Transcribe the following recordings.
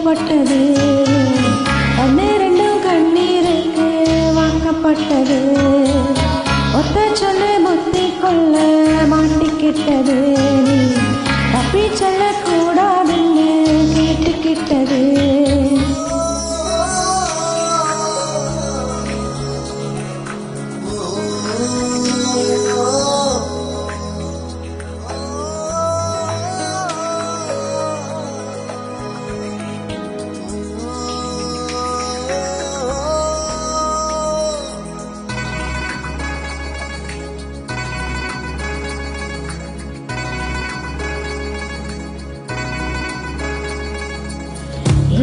ஏற்கப்பட்டது. கண்ணீரெண்டும் கண்ணீருக்கு வாக்கப்பட்டது. ஒத்த சொல்ல புத்தி கொள்ள மாட்டிக்கிட்டது. நீ தப்பி சொல்லக்கூடாதுன்னு கேட்டுக்கிட்டது.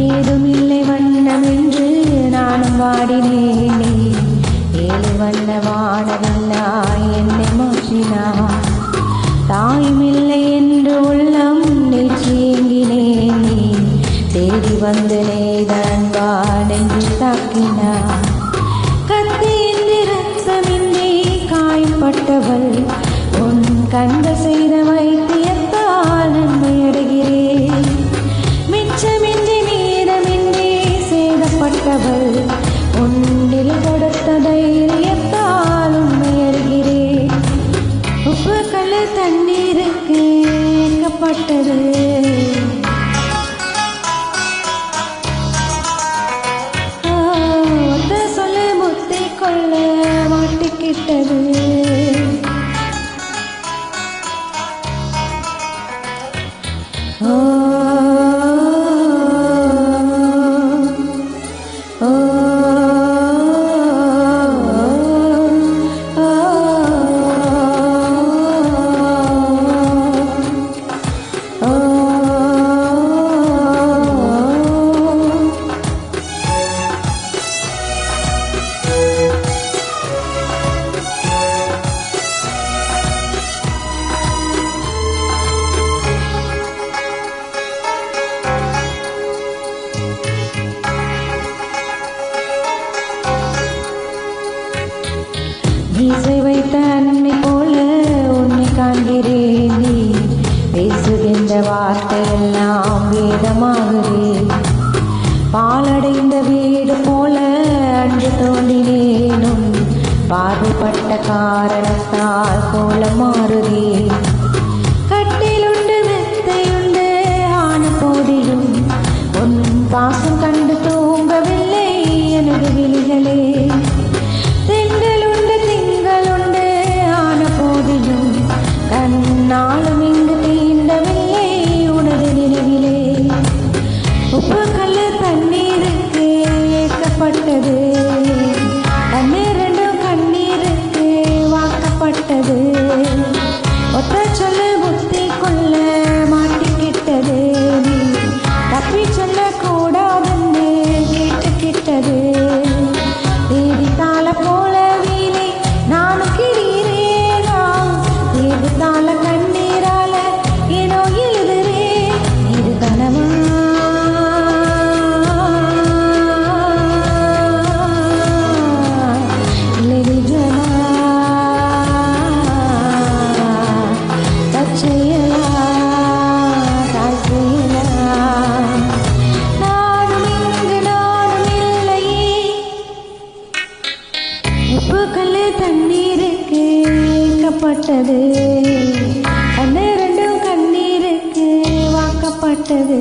ஏதுமில்லை வண்ணம் என்று நானும் வாடினேனே. ஏழு வண்ண வானவில்லா என்னை மாற்றினார். தாயுமில்லை என்று உள்ளம் நெற்றியேங்கினேனே. தேடி வந்து நேதன்பா நெஞ்சு தாக்கினார். கத்தியின்றி ரத்தமின்றி காயப்பட்டவள் உன் கண்ட செய்த வைத்தியத்தால் நன்மை அடைகிறேன். மிச்சமின்றி மீதமின்றி சேதப்பட்டவள் உன்னில் கொடுத்த தைரியத்தால் உண்மை அறிகிறேன். உப்பு கல் தண்ணீருக்கு ஏற்கப்பட்டது. ஒத்த சொல்ல முத்தி கொள்ள மாட்டிக்கிட்டது. மீசை வைத்த அன்னை போல உன்னை காண்கிறேன். நீ பேசுகின்ற வார்த்தையெல்லாம் வேதமாகுதே. பாலடைந்த வீடு போல அன்று தோன்றினேனும் பார்வைப்பட்ட காரணத்தால் போல மாறுதே. கட்டிலுண்டு மெத்தையுண்டு ஆன போதிலும் உன் பாசம் கண்டு தூங்கவில்லை எனது விழிகளே. நாளும் இங்கு தீண்டவில்லை உனது நினைவிலே. உப்பு கல் தண்ணீருக்கு ஏற்கப்பட்டது. கண்ணீரெண்டும் கண்ணீருக்கு வாக்கப்பட்டது. ஒத்த சொல்ல புத்தி கொள்ள மாட்டிக்கிட்டது. நீ தப்பி சொல்லக்கூடாதுன்னு கேட்டுக்கிட்டது. தேடித்தாள போல வீணை நானும் கிடீரேனா. தேடித்தாள கண்ணீரால ஏனோ எழுதுறே. இது கனவா இல்லை நிஜமா? தற்செயலா தாய் செயலா? நானும் இங்கு நானும் இல்லையே. உப்பு கல் தண்ணீருக்கு ஏற்கப்பட்டது. கண்ணீரெண்டும் கண்ணீருக்கு வாக்கப்பட்டது.